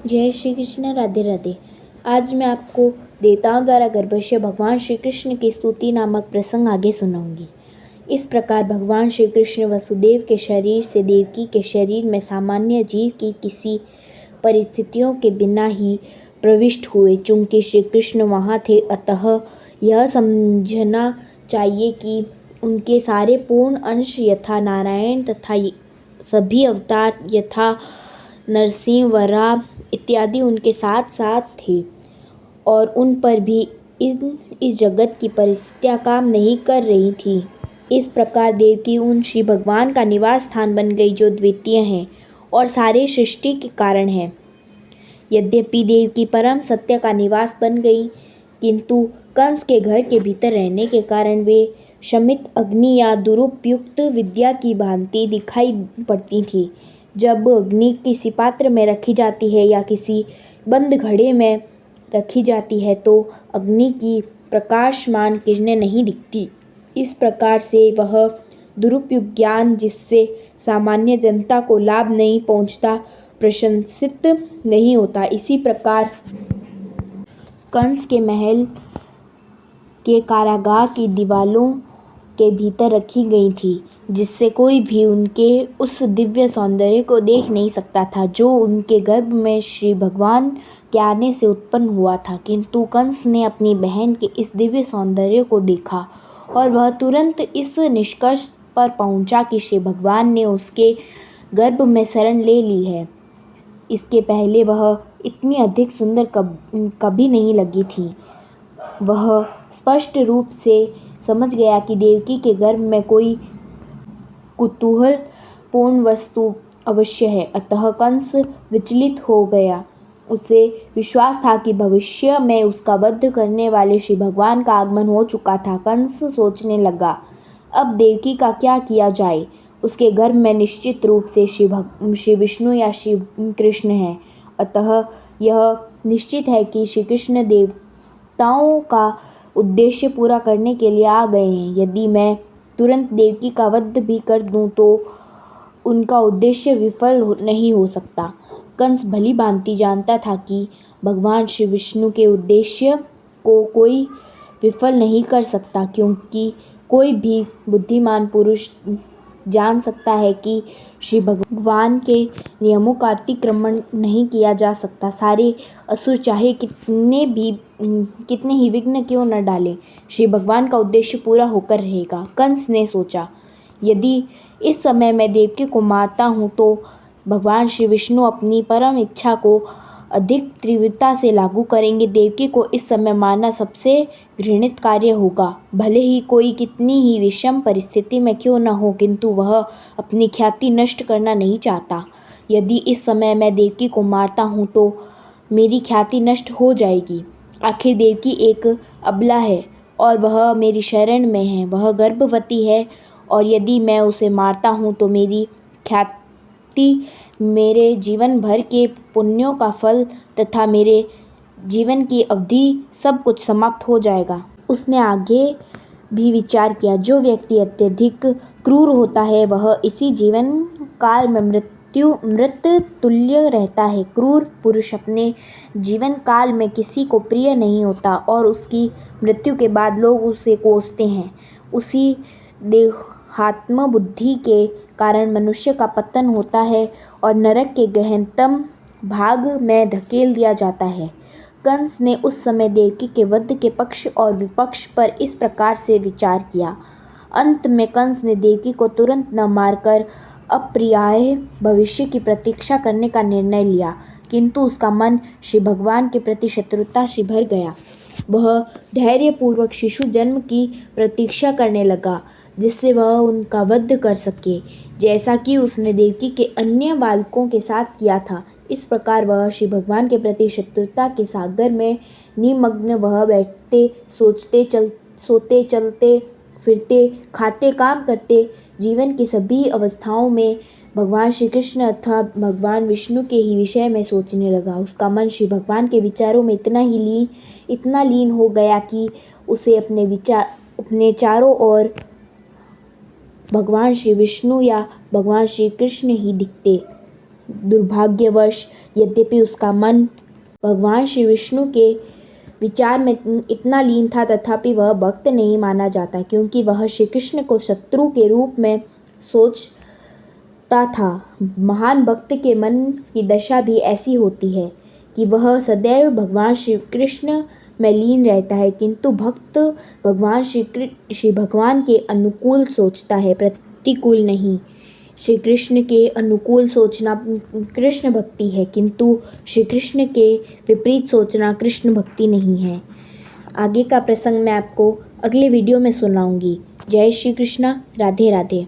जय श्री कृष्ण। राधे राधे। आज मैं आपको देवताओं द्वारा गर्भस्य भगवान श्री कृष्ण की स्तुति नामक प्रसंग आगे सुनाऊंगी। इस प्रकार भगवान श्री कृष्ण वसुदेव के शरीर से देवकी के शरीर में सामान्य जीव की किसी परिस्थितियों के बिना ही प्रविष्ट हुए। चूंकि श्री कृष्ण वहाँ थे, अतः यह समझना चाहिए कि उनके सारे पूर्ण अंश यथा नारायण तथा सभी अवतार यथा नरसिंह, वराह इत्यादि उनके साथ साथ थे और उन पर भी इस जगत की परिस्थितियाँ काम नहीं कर रही थी। इस प्रकार देवकी उन श्री भगवान का निवास स्थान बन गई जो द्वितीय हैं और सारे सृष्टि के कारण है। यद्यपि देवकी परम सत्य का निवास बन गई, किंतु कंस के घर के भीतर रहने के कारण वे शमित अग्नि या दुरुपयुक्त विद्या की भांति दिखाई पड़ती थी। जब अग्नि किसी पात्र में रखी जाती है या किसी बंद घड़े में रखी जाती है तो अग्नि की प्रकाशमान किरणें नहीं दिखती। इस प्रकार से वह दुरुपयुक्त ज्ञान जिससे सामान्य जनता को लाभ नहीं पहुंचता, प्रशंसित नहीं होता। इसी प्रकार कंस के महल के कारागार की दीवालों के भीतर रखी गई थी, जिससे कोई भी उनके उस दिव्य सौंदर्य को देख नहीं सकता था जो उनके गर्भ में श्री भगवान के आने से उत्पन्न हुआ था। किंतु कंस ने अपनी बहन के इस दिव्य सौंदर्य को देखा और वह तुरंत इस निष्कर्ष पर पहुंचा कि श्री भगवान ने उसके गर्भ में शरण ले ली है। इसके पहले वह इतनी अधिक सुंदर कभी नहीं लगी थी। वह स्पष्ट रूप से समझ गया कि देवकी के गर्भ में कोई कुतूहलपूर्ण वस्तु अवश्य है। अतः कंस विचलित हो गया। उसे विश्वास था कि भविष्य में उसका वध करने वाले श्री भगवान का आगमन हो चुका था। कंस सोचने लगा, अब देवकी का क्या किया जाए। उसके गर्भ में निश्चित रूप से श्री विष्णु या श्री कृष्ण हैं। अतः यह निश्चित है कि श्री कृष्ण देवताओं का उद्देश्य पूरा करने के लिए आ गए हैं। यदि मैं तुरंत देवकी का वध भी कर दूं तो उनका उद्देश्य विफल नहीं हो सकता। कंस भली भांति जानता था कि भगवान श्री विष्णु के उद्देश्य को कोई विफल नहीं कर सकता, क्योंकि कोई भी बुद्धिमान पुरुष जान सकता है कि श्री भगवान के नियमों का अतिक्रमण नहीं किया जा सकता। सारे असुर चाहे कितने ही विघ्न क्यों न डालें, श्री भगवान का उद्देश्य पूरा होकर रहेगा। कंस ने सोचा, यदि इस समय मैं देवकी को मारता हूँ तो भगवान श्री विष्णु अपनी परम इच्छा को अधिक तीव्रता से लागू करेंगे। देवकी को इस समय मारना सबसे घृणित कार्य होगा। भले ही कोई कितनी ही विषम परिस्थिति में क्यों न हो, किंतु वह अपनी ख्याति नष्ट करना नहीं चाहता। यदि इस समय मैं देवकी को मारता हूँ तो मेरी ख्याति नष्ट हो जाएगी। आखिर देवकी एक अबला है और वह मेरी शरण में है। वह गर्भवती है और यदि मैं उसे मारता हूँ तो मेरी ख्याति, मेरे जीवन भर के पुण्यों का फल तथा मेरे जीवन की अवधि सब कुछ समाप्त हो जाएगा। उसने आगे भी विचार किया, जो व्यक्ति अत्यधिक क्रूर होता है वह इसी जीवन काल में मृत तुल्य रहता है। क्रूर पुरुष अपने जीवन काल में किसी को प्रिय नहीं होता और उसकी मृत्यु के बाद लोग उसे कोसते हैं। उसी देहात्म बुद्धि के कारण मनुष्य का पतन होता है और नरक के गहनतम भाग में धकेल दिया जाता है। कंस ने उस समय देवकी के वध के पक्ष और विपक्ष पर इस प्रकार से विचार किया। अंत में कंस ने देवकी को तुरंत न मारकर अप्रियाय भविष्य की प्रतीक्षा करने का निर्णय लिया, किंतु उसका मन श्री भगवान के प्रति शत्रुता से भर गया। वह धैर्यपूर्वक शिशु जन्म की प्रतीक्षा करने लगा, जिससे वह उनका वध कर सके, जैसा कि उसने देवकी के अन्य बालकों के साथ किया था। इस प्रकार वह श्री भगवान के प्रति शत्रुता के सागर में निमग्न, वह बैठते, सोते, चलते फिरते, खाते, काम करते, जीवन की सभी अवस्थाओं में भगवान श्री कृष्ण अथवा भगवान विष्णु के ही विषय में सोचने लगा। उसका मन श्री भगवान के विचारों में इतना लीन हो गया कि उसे अपने चारों ओर भगवान श्री विष्णु या भगवान श्री कृष्ण ही दिखते। दुर्भाग्यवश यद्यपि उसका मन भगवान श्री विष्णु के विचार में इतना लीन था, तथापि वह भक्त नहीं माना जाता, क्योंकि वह श्री कृष्ण को शत्रु के रूप में सोचता था। महान भक्त के मन की दशा भी ऐसी होती है कि वह सदैव भगवान श्री कृष्ण में लीन रहता है, किंतु भक्त भगवान श्री भगवान के अनुकूल सोचता है, प्रतिकूल नहीं। श्री कृष्ण के अनुकूल सोचना कृष्ण भक्ति है, किंतु श्री कृष्ण के विपरीत सोचना कृष्ण भक्ति नहीं है। आगे का प्रसंग मैं आपको अगले वीडियो में सुनाऊंगी। जय श्री कृष्णा, राधे राधे।